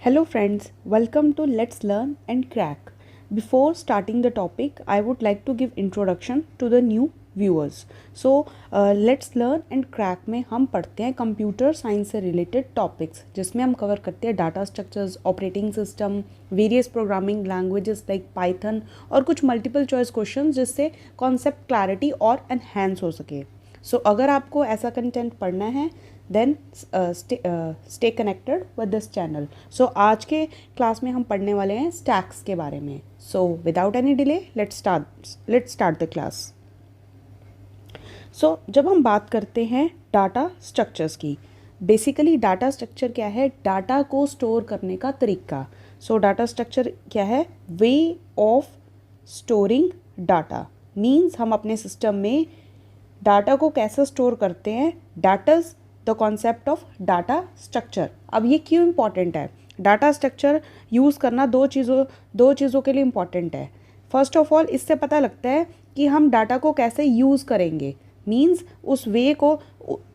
Hello friends, welcome to Let's Learn and Crack. Before starting the topic, I would like to give introduction to the new viewers. So, Let's Learn and Crack में हम पढ़ते हैं computer science से related topics जिसमें हम cover करते हैं data structures, operating system, various programming languages like Python और कुछ मल्टीपल चॉइस क्वेश्चंस जिससे कॉन्सेप्ट क्लैरिटी और एनहेंस हो सके. सो अगर आपको ऐसा कंटेंट पढ़ना है then stay connected with this channel. So आज के क्लास में हम पढ़ने वाले हैं स्टैक्स के बारे में. So without any delay let's start the class. So जब हम बात करते हैं डाटा स्ट्रक्चर्स की, बेसिकली डाटा स्ट्रक्चर क्या है? डाटा को स्टोर करने का तरीका. सो डाटा स्ट्रक्चर क्या है? Way of storing data. Means हम अपने सिस्टम में डाटा को कैसे स्टोर करते हैं. That is the concept of data structure. अब ये क्यों इम्पॉर्टेंट है? डाटा स्ट्रक्चर यूज़ करना दो चीज़ों के लिए इम्पॉर्टेंट है. फर्स्ट ऑफ ऑल इससे पता लगता है कि हम डाटा को कैसे यूज़ करेंगे. मीन्स उस वे को,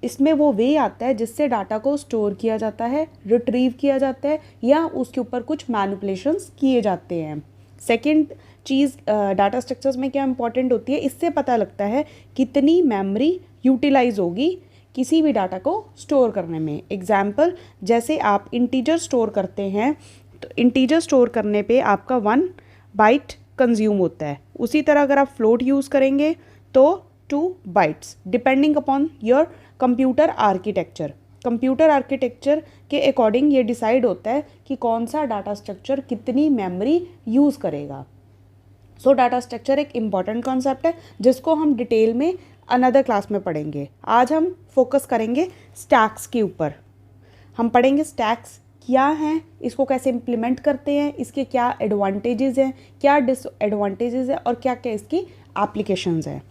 इसमें वो वे आता है जिससे डाटा को स्टोर किया जाता है, रिट्रीव किया जाता है या उसके ऊपर कुछ मैनिपुलेशंस किए जाते हैं. सेकेंड चीज़ डाटा स्ट्रक्चर्स में क्या इंपॉर्टेंट होती है, इससे पता लगता है कितनी मेमोरी यूटिलाइज होगी किसी भी डाटा को स्टोर करने में. एग्जाम्पल, जैसे आप इंटीजर स्टोर करते हैं तो इंटीजर स्टोर करने पे आपका 1 बाइट कंज्यूम होता है. उसी तरह अगर आप फ्लोट यूज़ करेंगे तो 2 bytes, depending upon your computer architecture. Computer architecture के अकॉर्डिंग ये डिसाइड होता है कि कौन सा डाटा स्ट्रक्चर कितनी मेमोरी यूज़ करेगा. सो डाटा स्ट्रक्चर एक इम्पॉर्टेंट कॉन्सेप्ट है जिसको हम डिटेल में अनदर क्लास में पढ़ेंगे. आज हम फोकस करेंगे स्टैक्स के ऊपर. हम पढ़ेंगे स्टैक्स क्या हैं, इसको कैसे इम्प्लीमेंट करते हैं, इसके क्या एडवांटेजेस हैं, क्या डिसएडवांटेजेस हैं और क्या क्या इसकी एप्लीकेशंस हैं.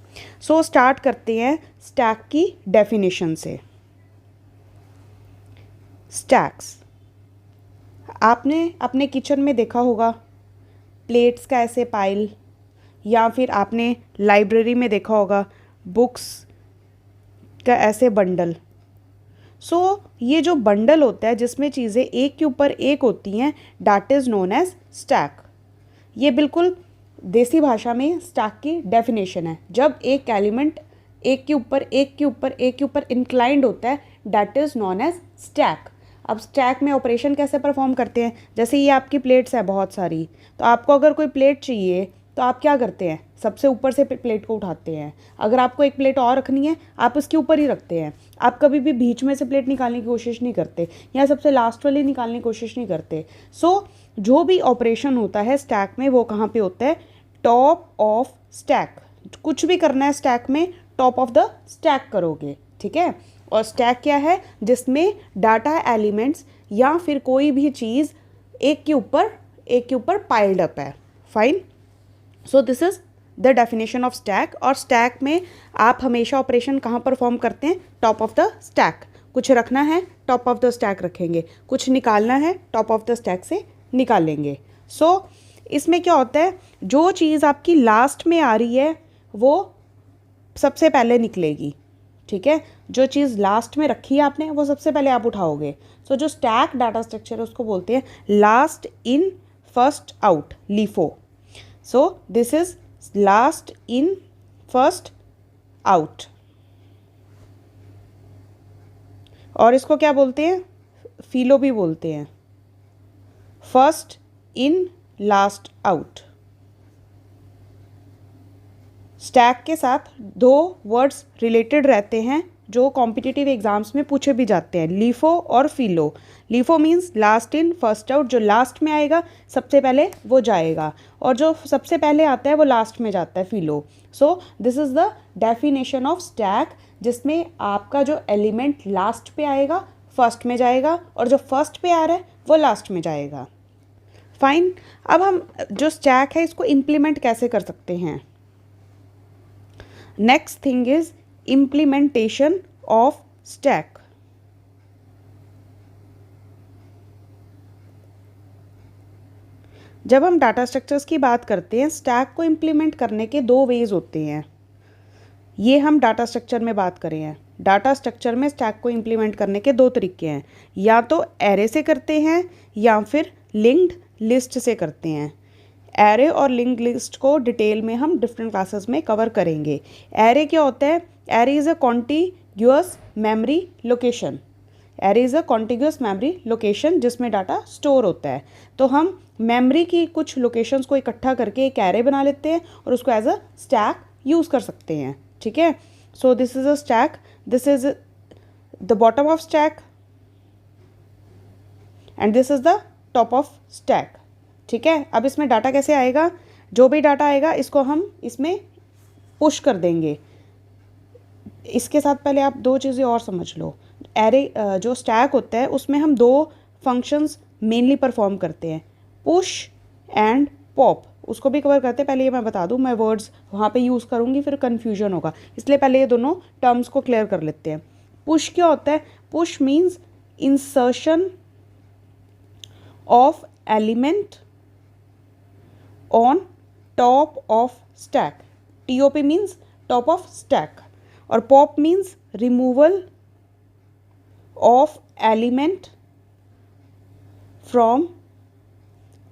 सो स्टार्ट करते हैं स्टैक की डेफिनेशन से. स्टैक्स आपने अपने किचन में देखा होगा, प्लेट्स का ऐसे पाइल, या फिर आपने लाइब्रेरी में देखा होगा बुक्स का ऐसे बंडल. सो ये जो बंडल होता है जिसमें चीज़ें एक के ऊपर एक होती हैं, that is known as stack. ये बिल्कुल देसी भाषा में स्टैक की डेफिनेशन है. जब एक एलिमेंट एक के ऊपर इंक्लाइंड होता है, that is known as stack. अब स्टैक में ऑपरेशन कैसे परफॉर्म करते हैं? जैसे ये आपकी प्लेट्स है बहुत सारी, तो आपको अगर कोई प्लेट चाहिए तो आप क्या करते हैं? सबसे ऊपर से प्लेट को उठाते हैं. अगर आपको एक प्लेट और रखनी है आप उसके ऊपर ही रखते हैं. आप कभी भी बीच में से प्लेट निकालने की कोशिश नहीं करते या सबसे लास्ट वाली निकालने की कोशिश नहीं करते. सो जो भी ऑपरेशन होता है स्टैक में वो कहाँ पे होता है? Top of stack. कुछ भी करना है स्टैक में, टॉप ऑफ द स्टैक करोगे, ठीक है. और स्टैक क्या है? जिसमें डाटा एलिमेंट्स या फिर कोई भी चीज़ एक के ऊपर पाइल्ड अप है. Fine. So this is the definition of stack. और स्टैक में आप हमेशा ऑपरेशन कहाँ परफॉर्म करते हैं? Top of the stack. कुछ रखना है टॉप ऑफ द स्टैक रखेंगे, कुछ निकालना है टॉप ऑफ द स्टैक से निकालेंगे. सो इसमें क्या होता है, जो चीज़ आपकी लास्ट में आ रही है वो सबसे पहले निकलेगी, ठीक है. जो चीज़ लास्ट में रखी है आपने वो सबसे पहले आप उठाओगे. सो जो स्टैक डाटा स्ट्रक्चर है उसको बोलते हैं last in first out, LIFO. So this is last in first out. और इसको क्या बोलते हैं? फीलो भी बोलते हैं. First in last out. Stack के साथ 2 वर्ड्स रिलेटेड रहते हैं जो कॉम्पिटिटिव एग्जाम्स में पूछे भी जाते हैं, लीफो और FILO. LIFO means last in first out. जो लास्ट में आएगा सबसे पहले वो जाएगा, और जो सबसे पहले आता है वो लास्ट में जाता है, FILO. So this is the definition of stack, जिसमें आपका जो एलिमेंट लास्ट पे आएगा फर्स्ट में जाएगा और जो फर्स्ट पे आ रहा है वो लास्ट में जाएगा. फाइन. अब हम जो स्टैक है इसको इम्प्लीमेंट कैसे कर सकते हैं? Next thing is implementation of stack. जब हम डाटा स्ट्रक्चर्स की बात करते हैं, स्टैक को इम्प्लीमेंट करने के 2 वेज होते हैं. ये हम डाटा स्ट्रक्चर में बात करें हैं. डाटा स्ट्रक्चर में स्टैक को इम्प्लीमेंट करने के दो तरीके हैं, या तो एरे से करते हैं या फिर लिंक्ड लिस्ट से करते हैं। एरे और लिंक्ड लिस्ट को डिटेल में हम डिफरेंट क्लासेस में कवर करेंगे। एरे क्या होता है? Array is a contiguous memory location. Array is a contiguous memory location जिसमें डाटा स्टोर होता है। तो हम मेमोरी की कुछ लोकेशंस को इकट्ठा करके एक एरे बना लेते हैं और उसको एज अ स्टैक यूज़ कर सकते हैं। ठीक है, सो this is a stack, this is the bottom of stack and this is the top of stack. ठीक है, अब इसमें डाटा कैसे आएगा? जो भी डाटा आएगा इसको हम इसमें पुश कर देंगे। इसके साथ पहले आप दो चीज़ें और समझ लो। एरे जो स्टैक होता है उसमें हम दो फंक्शंस मेनली परफॉर्म करते हैं, पुश एंड पॉप। उसको भी कवर करते हैं। पहले ये मैं बता दूं, मैं वर्ड्स वहाँ पे यूज़ करूँगी फिर कन्फ्यूजन होगा, इसलिए पहले ये दोनों टर्म्स को क्लियर कर लेते हैं। पुश क्या होता है? Push means insertion of element on top of stack. TOP means top of stack और pop means removal of element from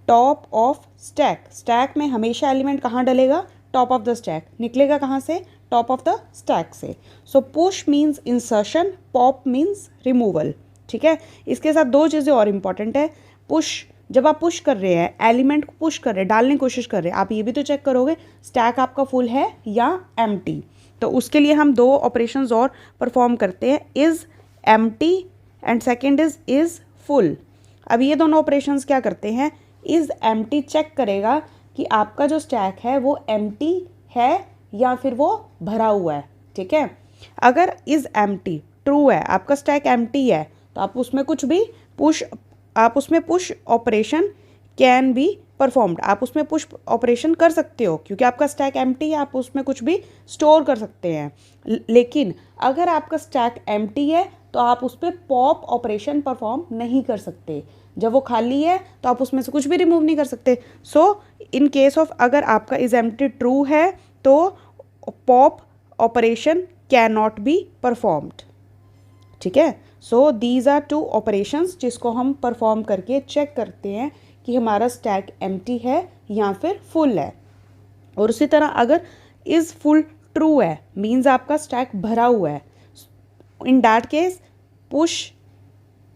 top of stack. Stack में हमेशा एलिमेंट कहाँ डलेगा? Top of the stack. निकलेगा कहाँ से? टॉप ऑफ द स्टैक से। So push means insertion, pop means removal. ठीक है, इसके साथ दो चीज़ें और इम्पॉर्टेंट है। पुश, जब आप पुश कर रहे हैं, एलिमेंट को पुश कर रहे हैं, डालने की कोशिश कर रहे हैं, आप ये भी तो चेक करोगे स्टैक आपका फुल है या एम्प्टी। तो उसके लिए हम दो ऑपरेशंस और परफॉर्म करते हैं, is empty and second is full. अब ये दोनों ऑपरेशंस क्या करते हैं? इज़ एम्प्टी चेक करेगा कि आपका जो स्टैक है वो एम्प्टी है या फिर वो भरा हुआ है। ठीक है, अगर इज़ एम्प्टी ट्रू है, आपका स्टैक एम्प्टी है, तो आप उसमें कुछ भी push operation can be performed. आप उसमें पुश ऑपरेशन कर सकते हो क्योंकि आपका स्टैक एम्प्टी है, आप उसमें कुछ भी स्टोर कर सकते हैं। लेकिन अगर आपका स्टैक एम्प्टी है तो आप उस पर पॉप ऑपरेशन परफॉर्म नहीं कर सकते। जब वो खाली है तो आप उसमें से कुछ भी रिमूव नहीं कर सकते। सो इन केस ऑफ अगर आपका इज एम्प्टी ट्रू है तो pop operation can not be performed. ठीक है, so these are two operations जिसको हम परफॉर्म करके चेक करते हैं कि हमारा स्टैक एम्प्टी है या फिर फुल है। और उसी तरह अगर इज़ फुल ट्रू है मीन्स आपका स्टैक भरा हुआ है, in that case push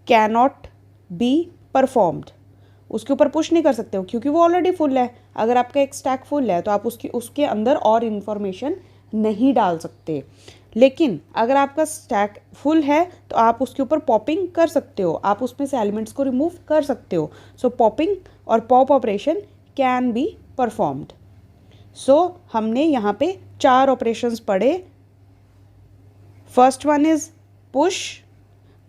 can not be performed. उसके ऊपर पुश नहीं कर सकते हो क्योंकि वो ऑलरेडी फुल है। अगर आपका एक स्टैक फुल है तो आप उसके अंदर और इन्फॉर्मेशन नहीं डाल सकते। लेकिन अगर आपका स्टैक फुल है तो आप उसके ऊपर पॉपिंग कर सकते हो, आप उसमें से एलिमेंट्स को रिमूव कर सकते हो। सो पॉपिंग और pop operation can be performed. So हमने यहाँ पे 4 ऑपरेशंस पढ़े। First one is push.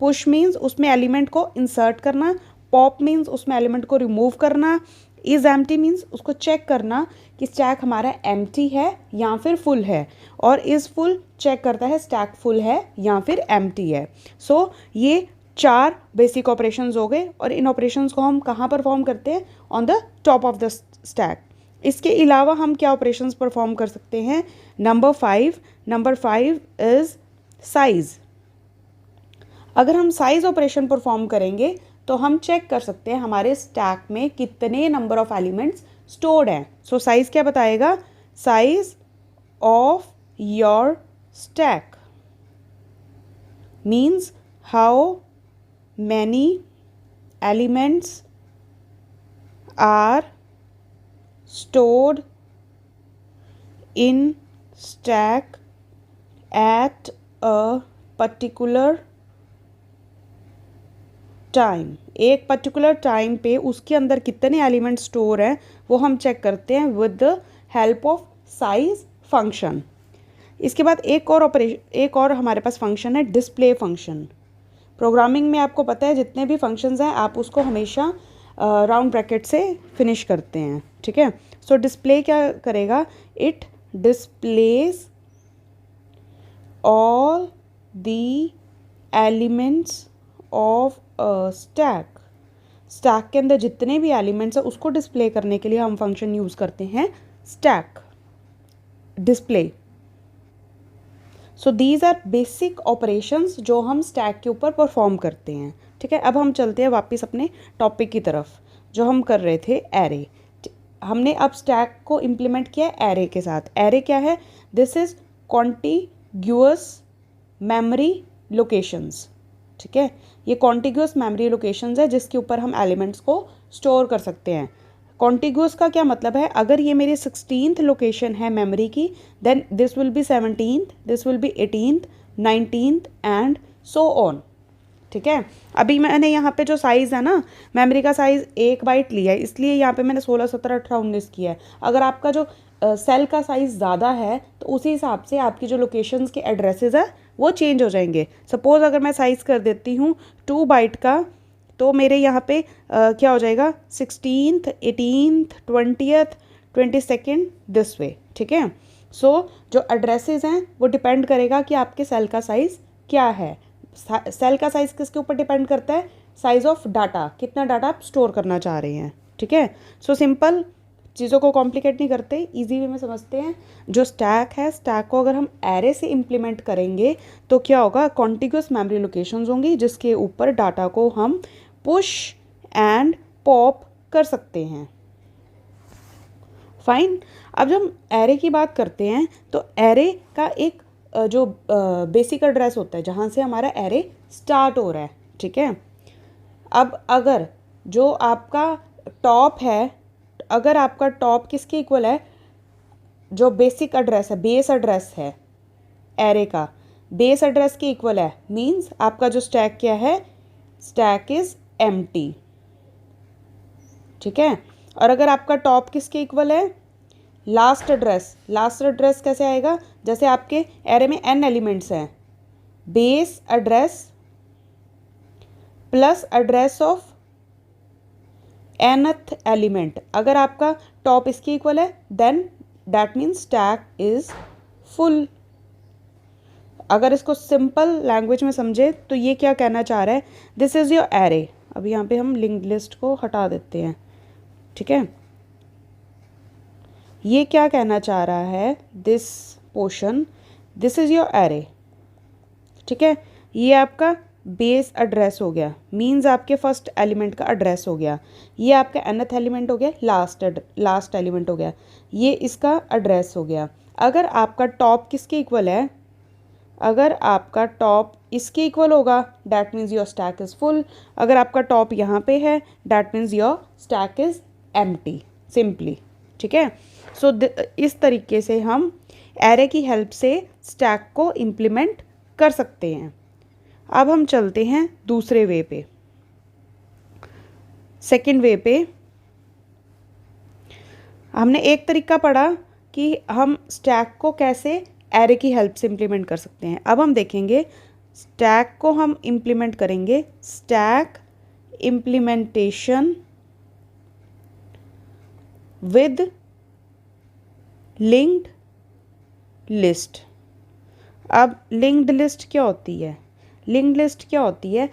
Push means उसमें एलिमेंट को इंसर्ट करना, पॉप मीन्स उसमें एलिमेंट को रिमूव करना, इज एम्प्टी मीन्स उसको चेक करना कि स्टैक हमारा एम्प्टी है या फिर फुल है, और इज़ फुल चेक करता है स्टैक फुल है या फिर एम्प्टी है। सो ये 4 बेसिक ऑपरेशंस हो गए और इन ऑपरेशंस को हम कहाँ परफॉर्म करते हैं? On the top of the stack. इसके अलावा हम क्या ऑपरेशंस परफॉर्म कर सकते हैं? Number 5 is size. अगर हम साइज़ ऑपरेशन परफॉर्म करेंगे तो हम चेक कर सकते हैं हमारे स्टैक में कितने नंबर ऑफ एलिमेंट्स स्टोर्ड हैं। सो साइज़ क्या बताएगा? Size of your stack means how many elements are stored in stack at a particular time. एक पर्टिकुलर टाइम पे उसके अंदर कितने एलिमेंट स्टोर हैं वो हम चेक करते हैं with the help of size function. इसके बाद एक और हमारे पास फंक्शन है डिस्प्ले फंक्शन। प्रोग्रामिंग में आपको पता है जितने भी फंक्शंस हैं आप उसको हमेशा राउंड ब्रैकेट से फिनिश करते हैं। ठीक है, सो डिस्प्ले क्या करेगा? It displace all the elements of stack. Stack के अंदर जितने भी एलिमेंट्स हैं उसको डिस्प्ले करने के लिए हम फंक्शन यूज़ करते हैं stack display. So these are basic operations जो हम स्टैक के ऊपर परफॉर्म करते हैं, ठीक है। अब हम चलते हैं वापस अपने टॉपिक की तरफ, जो हम कर रहे थे एरे। हमने अब स्टैक को इम्प्लीमेंट किया एरे के साथ। एरे क्या है? This is contiguous memory locations, ठीक है। ये कॉन्टिग्यूअस मेमोरी लोकेशंस है जिसके ऊपर हम एलिमेंट्स को स्टोर कर सकते हैं। कॉन्टिग्यूअस का क्या मतलब है? अगर ये मेरी 16th लोकेशन है मेमोरी की, then this will be 17th, this will be 18th, 19th and so on, ठीक है। अभी मैंने यहाँ पे जो साइज़ है ना, मेमोरी का साइज़ 1 बाइट लिया है, इसलिए यहाँ पे मैंने 16, 17, 18, 19 किया है। अगर आपका जो सेल का साइज़ ज़्यादा है तो उसी हिसाब से आपकी जो लोकेशंस के एड्रेसेस है वो चेंज हो जाएंगे। सपोज़ अगर मैं साइज़ कर देती हूँ 2 बाइट का, तो मेरे यहाँ पे क्या हो जाएगा? 16th, 18th, 20th, 22nd this way, ठीक है। सो जो एड्रेसेस हैं वो डिपेंड करेगा कि आपके सेल का साइज़ क्या है। सेल का साइज़ किसके ऊपर डिपेंड करता है? साइज़ ऑफ डाटा, कितना डाटा आप स्टोर करना चाह रहे हैं, ठीक है। सो सिंपल, चीज़ों को कॉम्प्लिकेट नहीं करते, इजी वे में समझते हैं। जो स्टैक है, स्टैक को अगर हम एरे से इम्प्लीमेंट करेंगे तो क्या होगा? कॉन्टिग्यूअस मेमोरी लोकेशंस होंगी जिसके ऊपर डाटा को हम पुश एंड पॉप कर सकते हैं। फाइन। अब जब हम एरे की बात करते हैं तो एरे का एक जो बेसिक एड्रेस होता है जहाँ से हमारा एरे स्टार्ट हो रहा है, ठीक है। अब अगर जो आपका टॉप है, अगर आपका टॉप किसके इक्वल है? जो बेसिक एड्रेस है, बेस एड्रेस है एरे का, बेस एड्रेस के इक्वल है, मीन्स आपका जो स्टैक क्या है? स्टैक इज एम्प्टी, ठीक है। और अगर आपका टॉप किसके इक्वल है? Last address. लास्ट एड्रेस कैसे आएगा? जैसे आपके एरे में n एलिमेंट्स हैं, base address plus address of nth element. अगर आपका टॉप इसके इक्वल है then that means stack is full. अगर इसको सिंपल लैंग्वेज में समझे तो ये क्या कहना चाह रहा है? This is your array. अब यहाँ पे हम लिंक्ड लिस्ट को हटा देते हैं, ठीक है। ये क्या कहना चाह रहा है? This portion, this is your array, ठीक है। ये आपका बेस एड्रेस हो गया, मीन्स आपके फर्स्ट एलिमेंट का एड्रेस हो गया। ये आपका nth एलिमेंट हो गया, लास्ट एलिमेंट हो गया, ये इसका एड्रेस हो गया। अगर आपका टॉप किसके इक्वल है? अगर आपका टॉप इसके इक्वल होगा that means your stack is full. अगर आपका टॉप यहाँ पे है that means your stack is empty, simply, ठीक है। सो इस तरीके से हम एरे की हेल्प से स्टैक को इम्प्लीमेंट कर सकते हैं। अब हम चलते हैं दूसरे वे पे, सेकंड वे पे। हमने एक तरीका पढ़ा कि हम स्टैक को कैसे एरे की हेल्प से इम्प्लीमेंट कर सकते हैं। अब हम देखेंगे स्टैक को हम इम्प्लीमेंट करेंगे, stack implementation with linked list. अब लिंक्ड लिस्ट क्या होती है? लिंक्ड लिस्ट क्या होती है?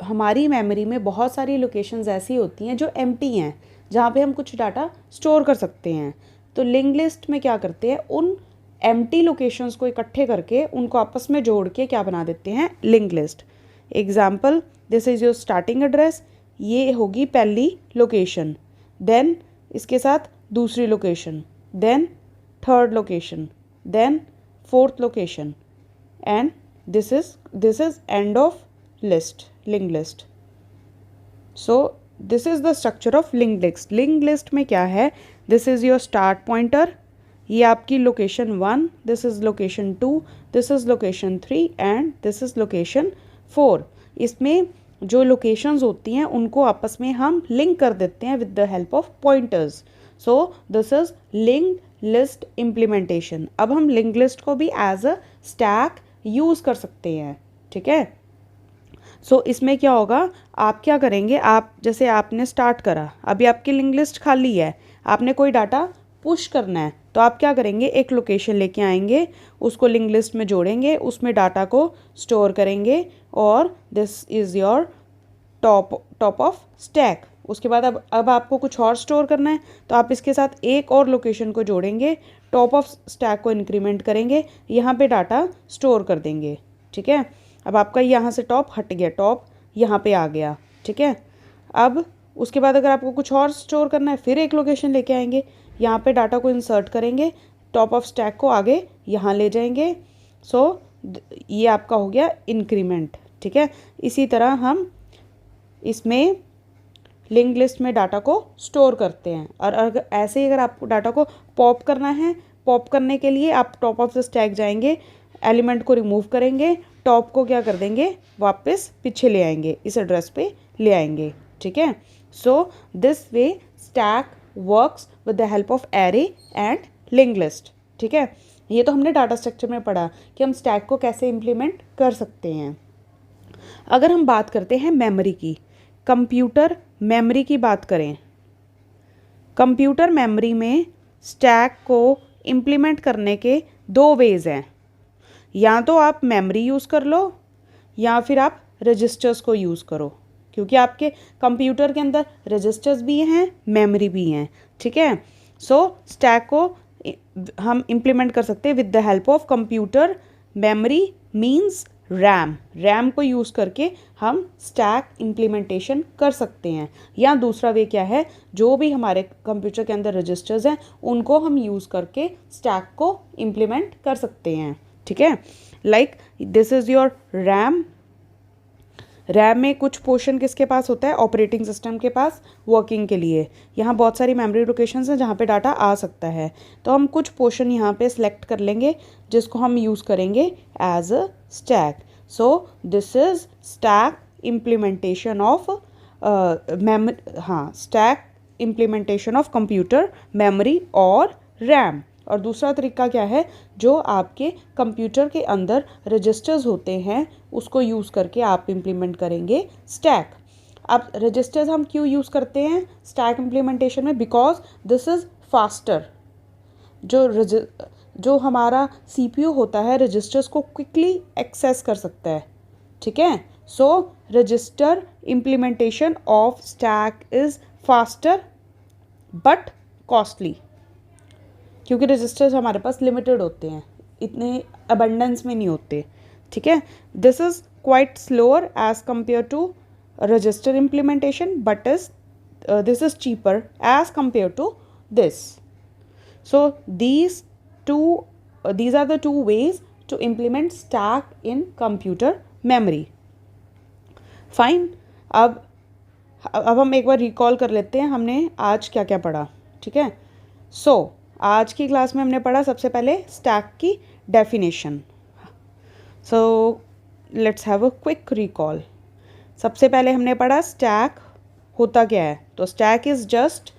हमारी मेमोरी में बहुत सारी लोकेशंस ऐसी होती हैं जो एम्प्टी हैं, जहाँ पे हम कुछ डाटा स्टोर कर सकते हैं। तो लिंक्ड लिस्ट में क्या करते हैं? उन एम्प्टी लोकेशंस को इकट्ठे करके उनको आपस में जोड़ के क्या बना देते हैं? Linked list. Example, this is your starting address, ये होगी पहली लोकेशन, देन इसके साथ दूसरी location, then third location, then fourth location, and this is end of list, linked list. So this is the structure of linked list. linked list में क्या है? This is your start pointer, ये आपकी location 1, this is location 2, this is location 3 and this is location 4. इसमें जो locations होती हैं उनको आपस में हम link कर देते हैं with the help of pointers. So this is linked list implementation. अब हम linked list को भी as a stack यूज़ कर सकते हैं, ठीक है। सो इसमें क्या होगा? आप क्या करेंगे? आप जैसे आपने स्टार्ट करा, अभी आपकी लिंक लिस्ट खाली है, आपने कोई डाटा पुश करना है, तो आप क्या करेंगे? एक लोकेशन लेके आएंगे, उसको लिंक लिस्ट में जोड़ेंगे, उसमें डाटा को स्टोर करेंगे और this is your top of stack. उसके बाद अब आपको कुछ और स्टोर करना है तो आप इसके साथ एक और लोकेशन को जोड़ेंगे टॉप ऑफ स्टैक को इंक्रीमेंट करेंगे, यहाँ पे डाटा स्टोर कर देंगे। ठीक है, अब आपका यहाँ से टॉप हट गया, टॉप यहाँ पे आ गया। ठीक है, अब उसके बाद अगर आपको कुछ और स्टोर करना है फिर एक लोकेशन लेके आएंगे, यहाँ पे डाटा को इंसर्ट करेंगे, टॉप ऑफ स्टैक को आगे यहाँ ले जाएंगे। सो ये आपका हो गया इंक्रीमेंट। ठीक है, इसी तरह हम इसमें लिंक लिस्ट में डाटा को स्टोर करते हैं। और अगर ऐसे ही अगर आपको डाटा को पॉप करना है, पॉप करने के लिए आप टॉप ऑफ द स्टैक जाएंगे, एलिमेंट को रिमूव करेंगे, टॉप को क्या कर देंगे, वापस पीछे ले आएंगे, इस एड्रेस पे ले आएंगे। ठीक है, so this way stack works with the help of array and link list. ठीक है, ये तो हमने डाटा स्ट्रक्चर में पढ़ा कि हम स्टैक को कैसे इम्प्लीमेंट कर सकते हैं। अगर हम बात करते हैं मेमोरी की, कंप्यूटर मेमोरी की बात करें, कंप्यूटर मेमोरी में स्टैक को इम्प्लीमेंट करने के दो वेज़ हैं। या तो आप मेमोरी यूज़ कर लो या फिर आप रजिस्टर्स को यूज़ करो, क्योंकि आपके कंप्यूटर के अंदर रजिस्टर्स भी हैं, मेमोरी भी हैं। ठीक है, सो स्टैक को हम इम्प्लीमेंट कर सकते हैं with the help of computer memory means RAM. RAM को यूज़ करके हम स्टैक इम्प्लीमेंटेशन कर सकते हैं। या दूसरा वे क्या है, जो भी हमारे कंप्यूटर के अंदर रजिस्टर्स हैं उनको हम यूज़ करके स्टैक को इम्प्लीमेंट कर सकते हैं। ठीक है, like this is your RAM. RAM में कुछ पोर्शन किसके पास होता है, ऑपरेटिंग सिस्टम के पास वर्किंग के लिए। यहाँ बहुत सारी मेमोरी लोकेशंस हैं जहाँ पे डाटा आ सकता है, तो हम कुछ पोर्शन यहाँ पे सिलेक्ट कर लेंगे जिसको हम यूज़ करेंगे as a stack. So this is stack implementation of stack implementation of computer memory और रैम। और दूसरा तरीका क्या है, जो आपके कंप्यूटर के अंदर रजिस्टर्स होते हैं उसको यूज़ करके आप इम्प्लीमेंट करेंगे स्टैक। अब रजिस्टर्स हम क्यों यूज़ करते हैं स्टैक इम्प्लीमेंटेशन में, बिकॉज दिस इज़ फास्टर। जो हमारा सीपीयू होता है रजिस्टर्स को क्विकली एक्सेस कर सकता है। ठीक है, so register implementation of stack is faster but costly, क्योंकि रजिस्टर्स हमारे पास लिमिटेड होते हैं, इतने अबंडेंस में नहीं होते। ठीक है, this is quite slower as compare to register implementation but this is cheaper as compare to this. So these are the two ways to implement stack in computer memory. Fine, अब हम एक बार recall कर लेते हैं हमने आज क्या क्या पढ़ा। ठीक है, सो आज की क्लास में हमने पढ़ा सबसे पहले स्टैक की definition. So let's have a quick recall. सबसे पहले हमने पढ़ा स्टैक होता क्या है, तो stack is just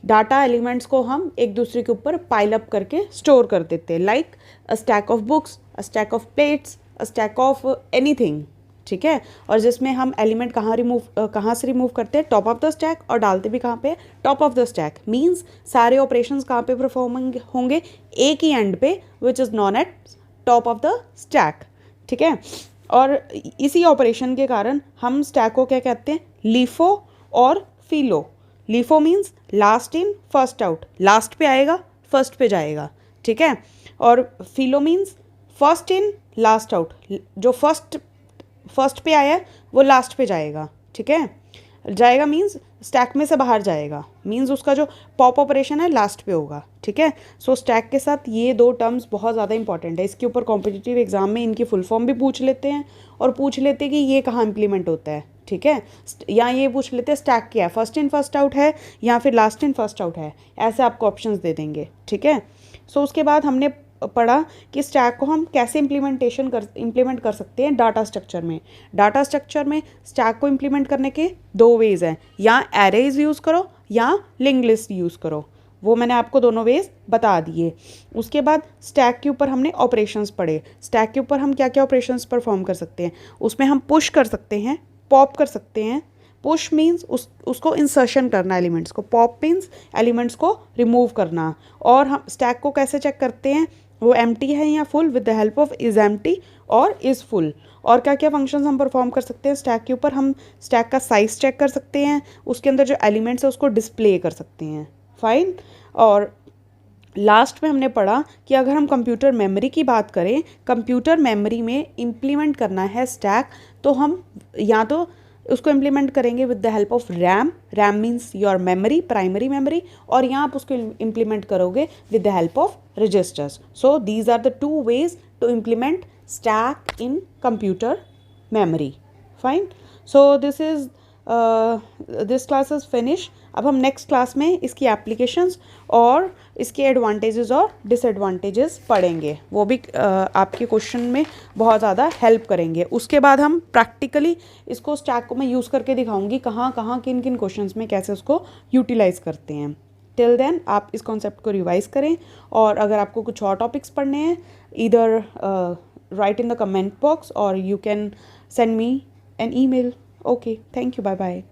data elements को हम एक दूसरे के ऊपर पाइल अप करके स्टोर कर देते हैं, like a stack of books, a stack of plates, a stack of anything. ठीक है, और जिसमें हम एलिमेंट कहाँ से रिमूव करते हैं, टॉप ऑफ द स्टैक, और डालते भी कहाँ पे, top of the stack. Means सारे ऑपरेशंस कहाँ पे परफॉर्म होंगे, एक ही एंड पे, which is non eight top of the stack. ठीक है, और इसी ऑपरेशन के कारण हम स्टैक को क्या कहते हैं, लीफो और FILO. LIFO means last in first out, last पे आएगा फर्स्ट पे जाएगा। ठीक है, और FILO means first in last out, जो फर्स्ट पे आया है वो लास्ट पे जाएगा। ठीक है, जाएगा मीन्स स्टैक में से बाहर जाएगा, मीन्स उसका जो पॉप ऑपरेशन है लास्ट पे होगा। ठीक है, सो स्टैक के साथ ये दो टर्म्स बहुत ज़्यादा इंपॉर्टेंट है। इसके ऊपर कॉम्पिटिटिव एग्जाम में इनकी फुल फॉर्म भी पूछ लेते हैं और पूछ लेते हैं कि ये कहाँ इंप्लीमेंट होता है। ठीक है, या ये पूछ लेते हैं स्टैक क्या है, फर्स्ट इन फर्स्ट आउट है या फिर लास्ट इन फर्स्ट आउट है, ऐसे आपको ऑप्शंस दे देंगे। ठीक है, सो उसके बाद हमने पढ़ा कि स्टैक को हम कैसे इम्प्लीमेंट कर सकते हैं डाटा स्ट्रक्चर में। डाटा स्ट्रक्चर में स्टैक को इम्प्लीमेंट करने के दो वेज हैं, या एरेज यूज़ करो या लिंक लिस्ट यूज़ करो, वो मैंने आपको दोनों वेज बता दिए। उसके बाद स्टैक के ऊपर हमने ऑपरेशंस पढ़े, स्टैक के ऊपर हम क्या क्या ऑपरेशंस परफॉर्म कर सकते हैं। उसमें हम पुश कर सकते हैं, पॉप कर सकते हैं। पुश मीन्स उसको इंसर्शन करना एलिमेंट्स को, पॉप मीन्स एलिमेंट्स को रिमूव करना। और हम स्टैक को कैसे चेक करते हैं, वो एम्प्टी है या full, with the help of is empty और इज़ फुल। और क्या क्या फंक्शंस हम परफॉर्म कर सकते हैं स्टैक के ऊपर, हम स्टैक का साइज चेक कर सकते हैं, उसके अंदर जो एलिमेंट्स है उसको डिस्प्ले कर सकते हैं। फाइन, और लास्ट में हमने पढ़ा कि अगर हम कंप्यूटर मेमोरी की बात करें, कंप्यूटर मेमोरी में इम्प्लीमेंट करना है स्टैक, तो हम या तो उसको इम्प्लीमेंट करेंगे with the help of RAM, RAM means your memory, primary memory, और यहाँ आप उसको इम्प्लीमेंट करोगे with the help of registers. So these are the two ways to implement stack in computer memory. Fine. So this class is finish. अब हम next class में इसकी applications और इसके एडवांटेजेस और डिसएडवांटेजेस पढ़ेंगे. वो भी आपके क्वेश्चन में बहुत ज़्यादा हेल्प करेंगे. उसके बाद हम प्रैक्टिकली इसको स्टैक को मैं यूज़ करके दिखाऊंगी कहाँ कहाँ किन किन क्वेश्चंस में कैसे उसको यूटिलाइज़ करते हैं. टिल देन आप इस कॉन्सेप्ट को रिवाइज करें, और अगर आपको कुछ और टॉपिक्स पढ़ने हैं, either write in the comment box और you can send me an email. Okay, thank you. Bye bye.